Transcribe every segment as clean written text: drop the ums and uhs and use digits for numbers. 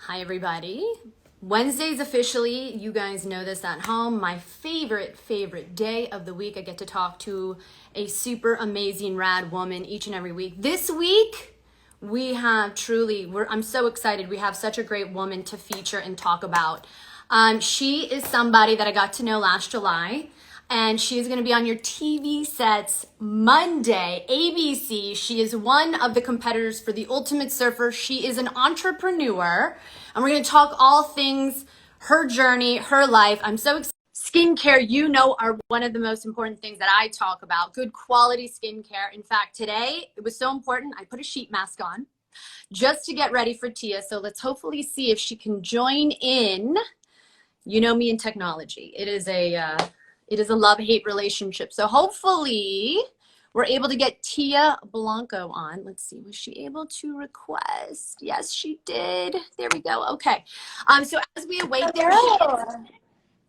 Hi, everybody. Wednesday's officially, you guys know this at home, my favorite day of the week. I get to talk to a super amazing, rad woman each and every week. This week, we have I'm so excited. We have such a great woman to feature and talk about. She is somebody that I got to know last July. And she is going to be on your TV sets Monday, ABC. She is one of the competitors for the Ultimate Surfer. She is an entrepreneur, and we're going to talk all things her journey, her life. I'm so excited. Skincare, are one of the most important things that I talk about. Good quality skincare. In fact, today it was so important. I put a sheet mask on just to get ready for Tia. So let's hopefully see if she can join in. You know me in technology. It is a love-hate relationship. So hopefully we're able to get Tia Blanco on. Let's see, was she able to request? Yes, she did. There we go. Okay. So as we await there she is.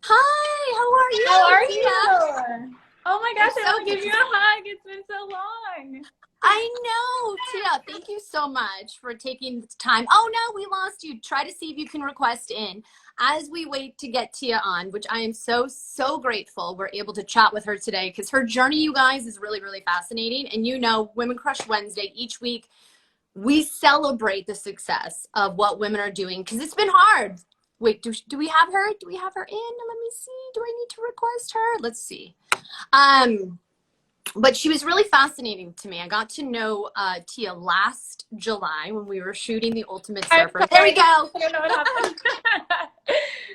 Hi, how are you? How are Tia? you? Oh my gosh, I want to give you a good. hug. It's been so long. I know, Tia. Thank you so much for taking the time. Oh no, we lost you. Try to see if you can request in. As we wait to get Tia on, which I am so grateful we're able to chat with her today, because her journey, you guys, is really fascinating. And Women Crush Wednesday, each week we celebrate the success of what women are doing, because it's been hard. Wait, do we have her? Do we have her in? Let me see. Do I need to request her? Let's see. But she was really fascinating to me. I got to know Tia last July when we were shooting the Ultimate Surfer. There we go. I don't know what happened.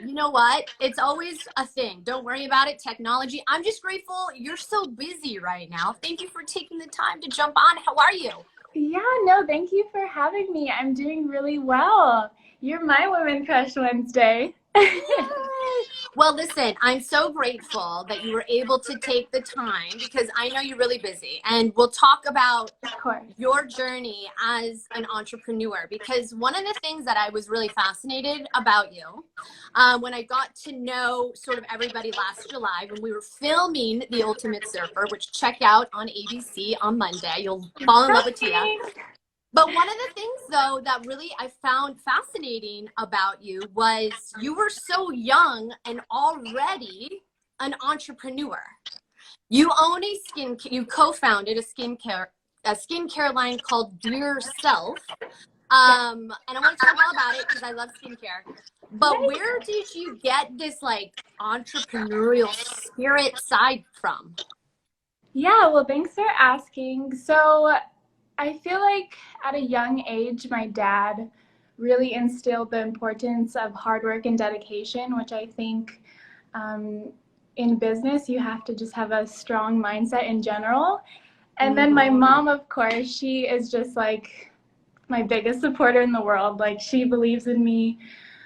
You know what? It's always a thing. Don't worry about it. Technology. I'm just grateful you're so busy right now. Thank you for taking the time to jump on. How are you? Yeah, no, thank you for having me. I'm doing really well. You're my Women Crush Wednesday. Well, listen, I'm so grateful that you were able to take the time, because I know you're really busy, and we'll talk about your journey as an entrepreneur, because one of the things that I was really fascinated about you when I got to know sort of everybody last July when we were filming The Ultimate Surfer, which check out on ABC on Monday. You'll fall in love with Tia. But one of the things, though, that really I found fascinating about you was you were so young and already an entrepreneur. You co-founded a skincare line called Dear Self. And I want to talk all about it because I love skincare. But where did you get this like entrepreneurial spirit side from? Yeah, well, thanks for asking. So I feel like at a young age, my dad really instilled the importance of hard work and dedication, which I think in business, you have to just have a strong mindset in general. And then my mom, of course, she is just like my biggest supporter in the world. Like, she believes in me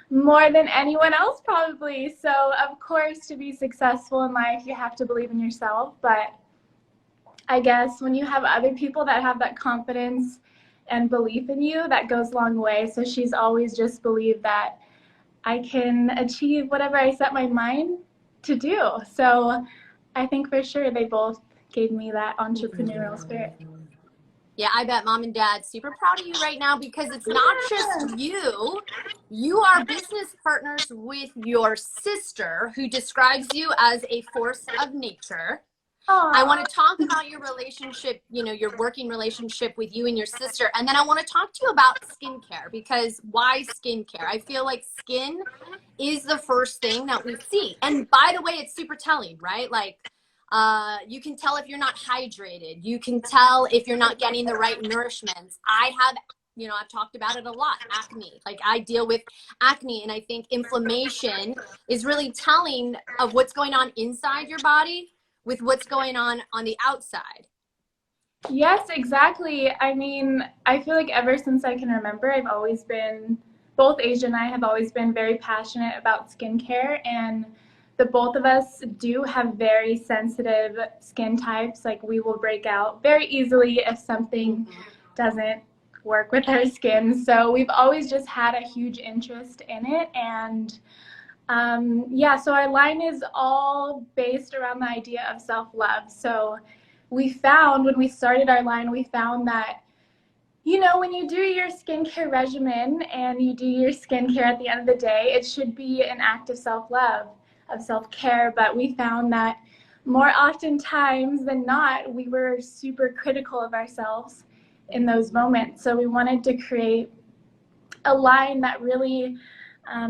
more than anyone else probably. So of course, to be successful in life, you have to believe in yourself. But I guess when you have other people that have that confidence and belief in you, that goes a long way. So she's always just believed that I can achieve whatever I set my mind to do. So I think for sure they both gave me that entrepreneurial spirit. Yeah, I bet mom and dad super proud of you right now, because it's not just you. You are business partners with your sister, who describes you as a force of nature. Aww. I want to talk about your relationship, your working relationship with you and your sister. And then I want to talk to you about skincare, because why skincare? I feel like skin is the first thing that we see. And by the way, it's super telling, right? Like, you can tell if you're not hydrated. You can tell if you're not getting the right nourishments. I've talked about it a lot, acne. Like, I deal with acne, and I think inflammation is really telling of what's going on inside your body with what's going on the outside. Yes, exactly. I mean, I feel like ever since I can remember, I've always been, both Asia and I have always been very passionate about skincare, and the both of us do have very sensitive skin types. Like, we will break out very easily if something doesn't work with our skin. So we've always just had a huge interest in it. And so our line is all based around the idea of self-love. So we found when we started our line, we found that You know, when you do your skincare regimen and you do your skincare at the end of the day, it should be an act of self-love, of self-care. But we found that more oftentimes than not, we were super critical of ourselves in those moments. So we wanted to create a line that really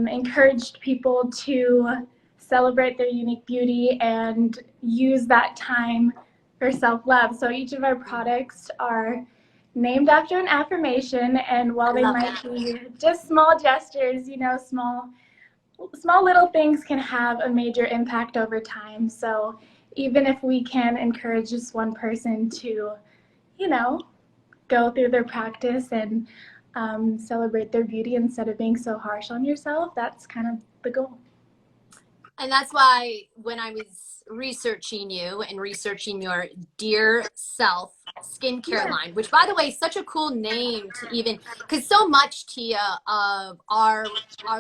encouraged people to celebrate their unique beauty and use that time for self-love. So each of our products are named after an affirmation, and while I they love might that. be just small gestures, you know, small little things can have a major impact over time. So even if we can encourage just one person to, you know, go through their practice and celebrate their beauty instead of being so harsh on yourself, that's kind of the goal. And that's why when I was researching you and researching your Dear Self skincare Yeah. line, which by the way, is such a cool name to even, because so much, Tia, of our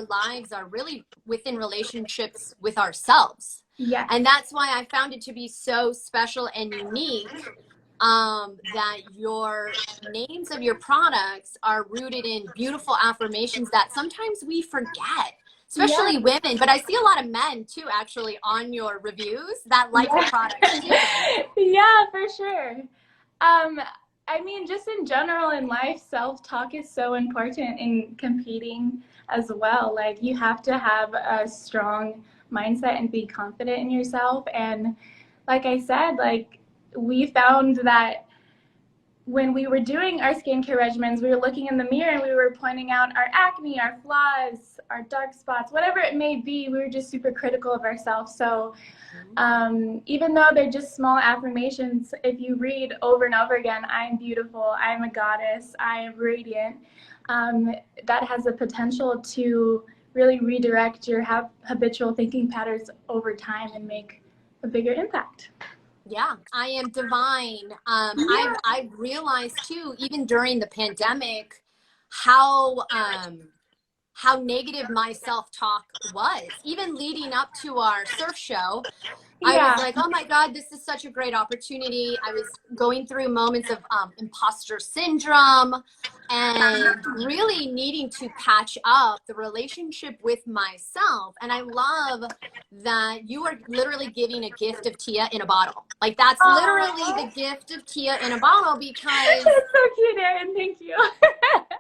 lives are really within relationships with ourselves. Yes. And that's why I found it to be so special and unique, that your names of your products are rooted in beautiful affirmations that sometimes we forget, Yeah. especially women. But I see a lot of men too, actually, on your reviews that like the Yeah. products too. Yeah, for sure. Um, I mean, just in general in life, self-talk is so important in competing as well. Like, you have to have a strong mindset and be confident in yourself. And like I said, like, we found that when we were doing our skincare regimens, we were looking in the mirror and we were pointing out our acne, our flaws, our dark spots, whatever it may be. We were just super critical of ourselves. So even though they're just small affirmations, if you read over and over again, I'm beautiful, I'm a goddess, I am radiant, that has the potential to really redirect your habitual thinking patterns over time and make a bigger impact. Yeah, I am divine. Yeah. I've realized too, even during the pandemic, how how negative my self-talk was. Even leading up to our surf show, I was Yeah. like, oh my God, this is such a great opportunity. I was going through moments of imposter syndrome and really needing to patch up the relationship with myself. And I love that you are literally giving a gift of Tia in a bottle. Like, that's literally Aww. the gift of Tia in a bottle, because That's so cute, Erin. Thank you.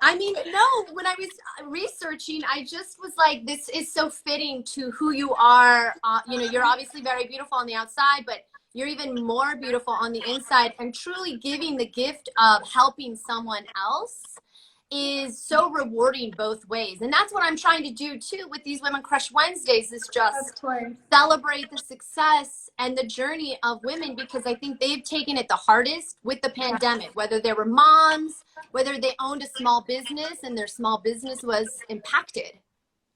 I mean, no, when I was researching, I just was like, this is so fitting to who you are. You know, you're obviously very beautiful on the outside, but you're even more beautiful on the inside. And truly giving the gift of helping someone else is so rewarding both ways. And that's what I'm trying to do too with these Women Crush Wednesdays, is Of just course. celebrate the success and the journey of women, because I think they've taken it the hardest with the Yeah. pandemic, whether they were moms, whether they owned a small business and their small business was impacted.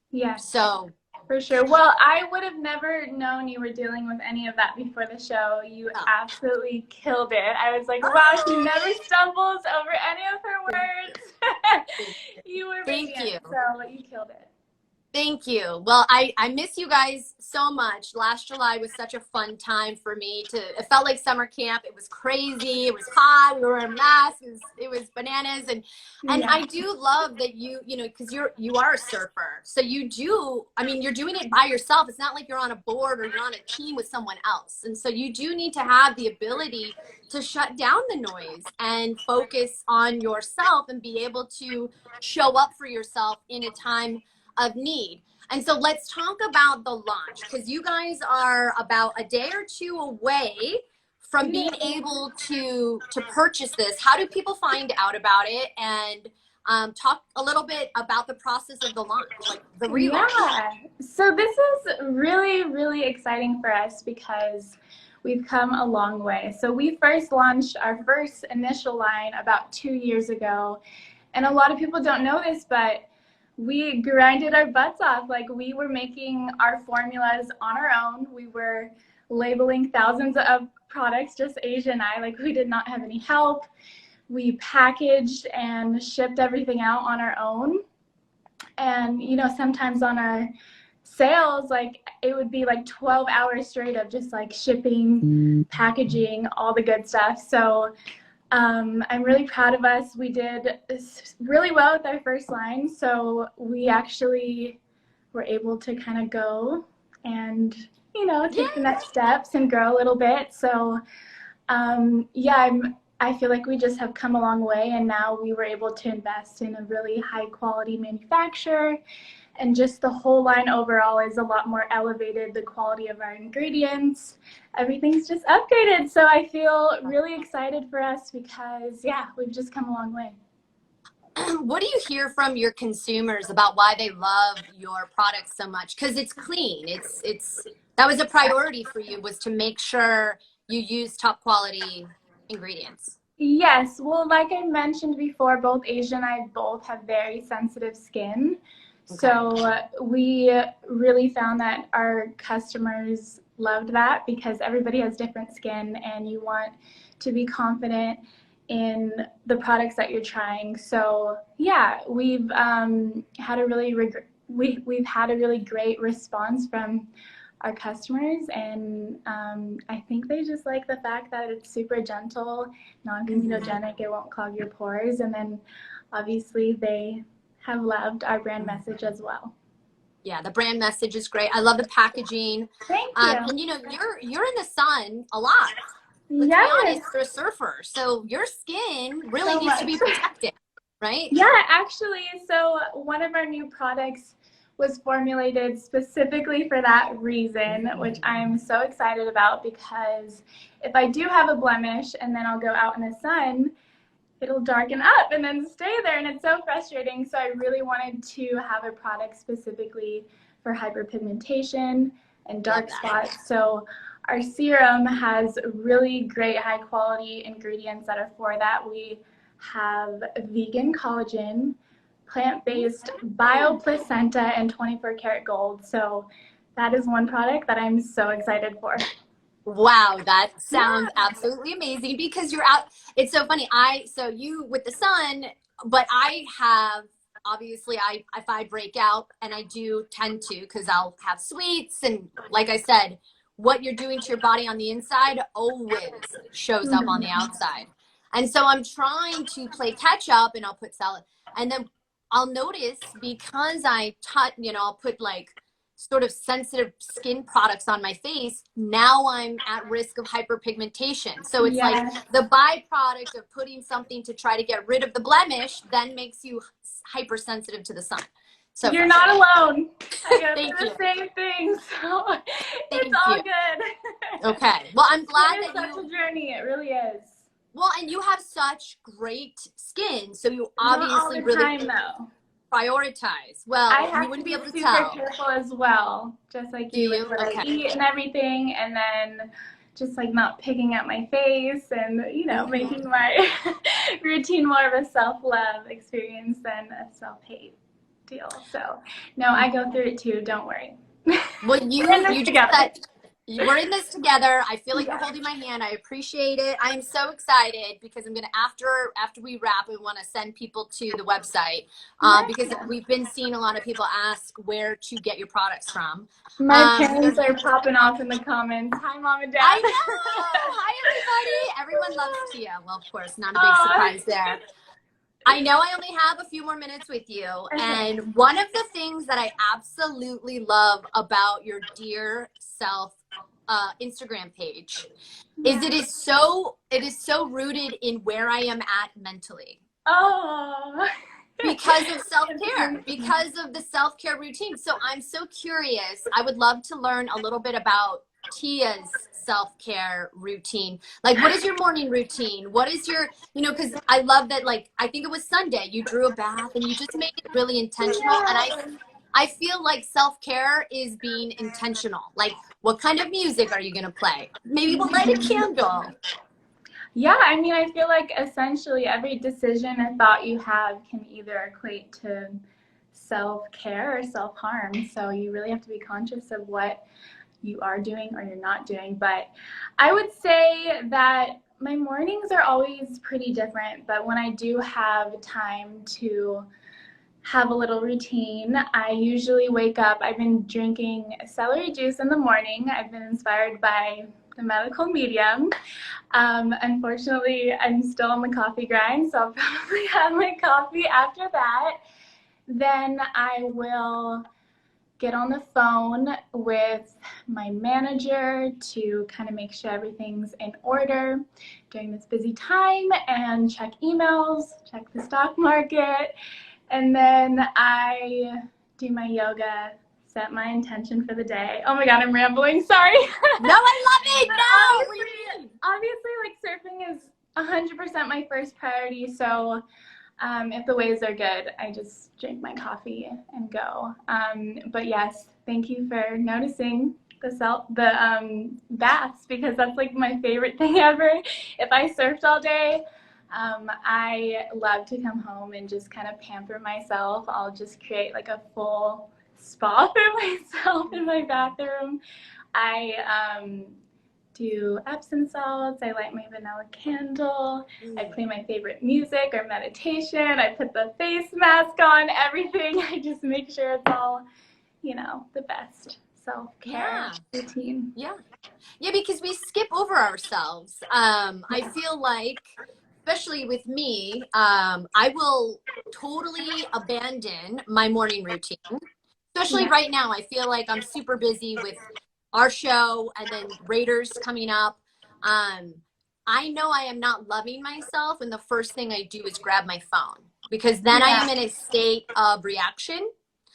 Yes. So, For sure. Well, I would have never known you were dealing with any of that before the show. You oh, absolutely killed it. I was like, wow, she never stumbles over any of her words. You were thank radiant, you. so you killed it. Thank you. Well, I miss you guys so much. Last July was such a fun time for me. It felt like summer camp. It was crazy. It was hot. We were wearing masks. It was bananas. And Yeah. I do love that you know, because you are a surfer. So you do, I mean, you're doing it by yourself. It's not like you're on a board or you're on a team with someone else. And so you do need to have the ability to shut down the noise and focus on yourself and be able to show up for yourself in a time of need. And so let's talk about the launch, because you guys are about a day or two away from being Yeah. able to purchase this. How do people find out about it? And talk a little bit about the process of the launch, like the relaunch. Yeah. So this is really, really exciting for us because we've come a long way. So we first launched our first initial line about 2 years ago. And a lot of people don't know this, but we grinded our butts off. Like, we were making our formulas on our own. We were labeling thousands of products, just Asia and I. Like, we did not have any help. We packaged and shipped everything out on our own. And, you know, sometimes on our sales, like, it would be like 12 hours straight of just like shipping, packaging, all the good stuff. So I'm really proud of us. We did really well with our first line, so we actually were able to kind of go and, take the next steps and grow a little bit. So, yeah, I feel like we just have come a long way, and now we were able to invest in a really high quality manufacturer, and just the whole line overall is a lot more elevated. The quality of our ingredients, everything's just upgraded. So I feel really excited for us because, yeah, we've just come a long way. What do you hear from your consumers about why they love your products so much? Because it's clean. It's that was a priority for you, was to make sure you use top quality ingredients. Yes, well, like I mentioned before, both Asia and I both have very sensitive skin. Okay. So we really found that our customers loved that because everybody has different skin and you want to be confident in the products that you're trying. So yeah, we've had a really we've had a really great response from our customers, and I think they just like the fact that it's super gentle, non-comedogenic, it won't clog your pores, and then obviously they have loved our brand message as well. Yeah, the brand message is great. I love the packaging. Thank you. And you're in the sun a lot. Let's be honest, you're a surfer, so your skin really needs to be protected, right? Yeah, actually, so one of our new products was formulated specifically for that reason, which I'm so excited about, because if I do have a blemish and then I'll go out in the sun, it'll darken up and then stay there, and it's so frustrating. So I really wanted to have a product specifically for hyperpigmentation and dark spots. So our serum has really great high quality ingredients that are for that. We have vegan collagen, plant-based bioplacenta, and 24 karat gold. So that is one product that I'm so excited for. Wow, that sounds absolutely amazing, because you're out. It's so funny. So you with the sun, but I have, obviously, if I break out, and I do tend to, because I'll have sweets, and like I said, what you're doing to your body on the inside always shows up on the outside. And so I'm trying to play catch up, and I'll put salad, and then I'll notice, because I'll put like sort of sensitive skin products on my face, now I'm at risk of hyperpigmentation. So it's like the byproduct of putting something to try to get rid of the blemish then makes you hypersensitive to the sun. So you're not alone. I go through the same thing, so it's all good. Okay. Well, I'm glad that it's such a journey. It really is. Well, and you have such great skin, so you obviously not all the really time, though. Prioritize. Well, I you wouldn't be able to tell. tell. Super careful as well, just like you with what I eat and everything, and then just like not picking at my face, and making my routine more of a self-love experience than a self-hate deal. So no, I go through it too. Don't worry. Well, you just said we're in this together. I feel like you're holding my hand. I appreciate it. I am so excited, because I'm gonna, after we wrap, we want to send people to the website, because we've been seeing a lot of people ask where to get your products from. My parents are popping off in the comments. Hi, Mom and Dad. I know. Hi, everybody. Everyone loves Tia. Well, of course, not a big surprise there. I know I only have a few more minutes with you, and one of the things that I absolutely love about your Dear Self Instagram page is it is so rooted in where I am at mentally. Oh. Because of self-care, because of the self-care routine. So I'm so curious. I would love to learn a little bit about Tia's self-care routine. Like, what is your morning routine? What is your, because I love that, like, I think it was Sunday, you drew a bath and you just made it really intentional. And I feel like self-care is being intentional. Like, what kind of music are you going to play? Maybe we'll light a candle. Yeah, I mean, I feel like essentially every decision or thought you have can either equate to self-care or self-harm. So you really have to be conscious of what you are doing or you're not doing. But I would say that my mornings are always pretty different. But when I do have time to have a little routine, I usually wake up. I've been drinking celery juice in the morning. I've been inspired by the medical medium. Unfortunately, I'm still on the coffee grind, so I'll probably have my coffee after that. Then I will get on the phone with my manager to kind of make sure everything's in order during this busy time and check emails, check the stock market, and then I do my yoga, set my intention for the day. Oh my God, I'm rambling, sorry. No, I love it. No, obviously, like surfing is 100% my first priority, so if the waves are good, I just drink my coffee and go. But yes, thank you for noticing the baths, because that's like my favorite thing ever. If I surfed all day, I love to come home and just kind of pamper myself. I'll just create like a full spa for myself in my bathroom. I do Epsom salts, I light my vanilla candle, I play my favorite music or meditation, I put the face mask on, everything. I just make sure it's all, the best self-care routine. Yeah, because we skip over ourselves. I feel like, especially with me, I will totally abandon my morning routine. Especially right now, I feel like I'm super busy with our show and then Raiders coming up. I know I am not loving myself when the first thing I do is grab my phone, because then I am in a state of reaction.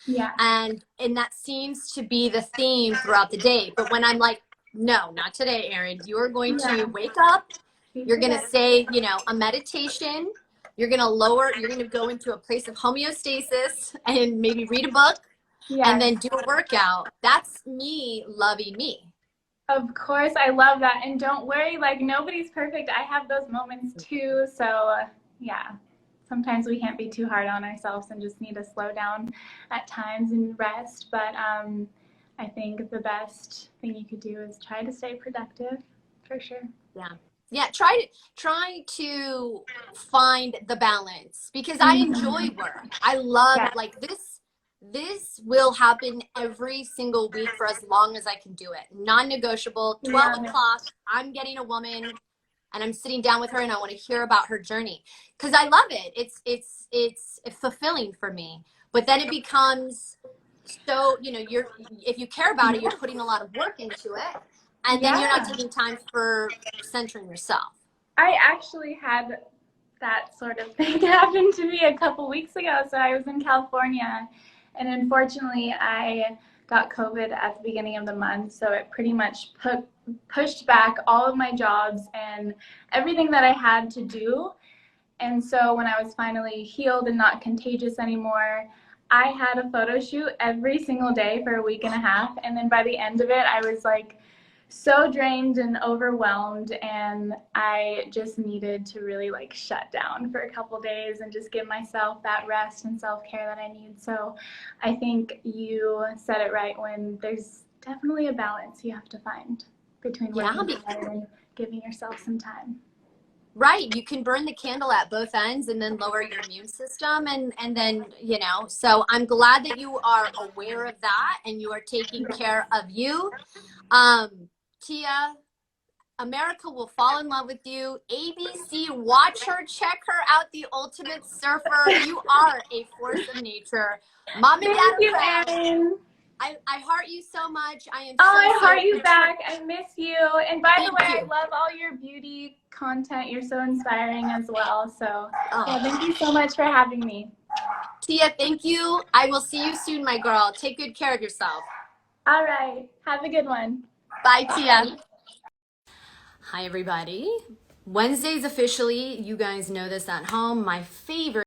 Yeah. And that seems to be the theme throughout the day. But when I'm like, no, not today, Erin, you're going to wake up, you're going to say, a meditation, you're going to go into a place of homeostasis and maybe read a book. And then do a workout. That's me loving me. Of course, I love that. And don't worry, like, nobody's perfect. I have those moments too. So sometimes we can't be too hard on ourselves and just need to slow down at times and rest. But I think the best thing you could do is try to stay productive, for sure. Yeah, try to find the balance, because I enjoy work. I love like this will happen every single week for as long as I can do it. Non-negotiable. 12 o'clock, I'm getting a woman and I'm sitting down with her and I want to hear about her journey, because I love it. It's fulfilling for me. But then it becomes so, if you care about it, you're putting a lot of work into it, and then you're not taking time for centering yourself. I actually had that sort of thing happen to me a couple weeks ago. So I was in California, and unfortunately I got COVID at the beginning of the month, so it pretty much pushed back all of my jobs and everything that I had to do. And so when I was finally healed and not contagious anymore, I had a photo shoot every single day for a week and a half, and then by the end of it I was like so drained and overwhelmed, and I just needed to really like shut down for a couple days and just give myself that rest and self-care that I need. So I think you said it right, when there's definitely a balance you have to find between working hard and giving yourself some time. Right, you can burn the candle at both ends and then lower your immune system, and then so I'm glad that you are aware of that and you are taking care of you. Tia, America will fall in love with you. ABC, watch her, check her out, the ultimate surfer. You are a force of nature. Mom and Dad are proud. Erin. I heart you so much. I am I heart you back. I miss you. And by the way, you. I love all your beauty content. You're so inspiring as well. So thank you so much for having me. Tia, thank you. I will see you soon, my girl. Take good care of yourself. All right. Have a good one. Bye, Tia. Hi, everybody. Wednesdays officially, you guys know this at home, my favorite